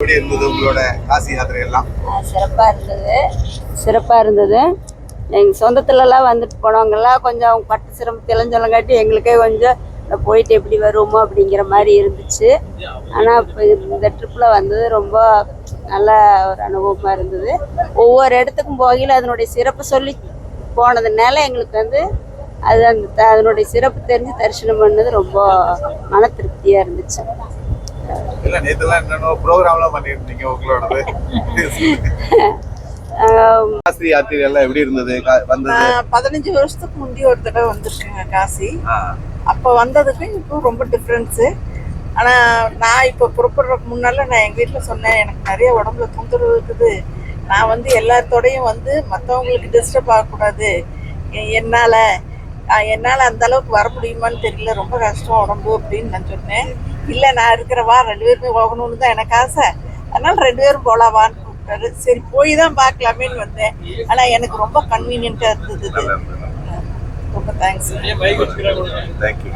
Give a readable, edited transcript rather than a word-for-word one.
எப்படி இருந்தது உங்களோட காசி யாத்திரை எல்லாம்? சிறப்பாக இருந்தது. எங்கள் சொந்தத்துலலாம் வந்துட்டு போனவங்கெல்லாம் கொஞ்சம் அவங்க பட்டு சிரமத்தெல்லாம் சொல்லங்காட்டி எங்களுக்கே கொஞ்சம் போயிட்டு எப்படி வருவோமோ அப்படிங்கிற மாதிரி இருந்துச்சு. ஆனால் இப்போ இந்த ட்ரிப்பில் வந்தது ரொம்ப நல்ல ஒரு அனுபவமாக இருந்தது. ஒவ்வொரு இடத்துக்கும் போகையில் அதனுடைய சிறப்பு சொல்லி போனதுனால எங்களுக்கு வந்து அது அதனுடைய சிறப்பு தெரிஞ்சு தரிசனம் பண்ணது ரொம்ப மன திருப்தியாக இருந்துச்சு. இல்ல நேத்துலாம் என்னென்ன ப்ரோக்ராம்லாம் பண்ணியிருந்தீங்க உங்களோடது? காசி யாத்திரை எல்லாம் எப்படி இருந்தது? வந்தது 15 வருஷத்துக்கு முந்தி ஒரு தடவை வந்திருக்கேங்க காசி. அப்போ வந்ததுக்கும் இப்போ ரொம்ப டிஃப்ரென்ஸு. ஆனால் நான் இப்போ புறப்படுறதுக்கு முன்னால் நான் எங்கள் வீட்டில் சொன்னேன், எனக்கு நிறைய உடம்புல தொந்தரவு இருக்குது, நான் வந்து எல்லாத்தோடையும் வந்து மற்றவங்களுக்கு டிஸ்டர்ப் ஆகக்கூடாது, என்னால் அந்த அளவுக்கு வர முடியுமான்னு தெரியல, ரொம்ப கஷ்டம் உடம்பு அப்படின்னு நான் சொன்னேன். இல்லை நான் இருக்கிறவா 2 பேருமே போகணும்னு தான் எனக்கு ஆசை, அதனால் 2 பேரும் போகலாவான்னு கூப்பிட்டாரு. சரி போய் தான் பார்க்கலாமேன்னு வந்தேன். ஆனால் எனக்கு ரொம்ப கன்வீனியண்ட்டாக இருந்தது. ரொம்ப தேங்க்ஸ். தேங்க்யூ.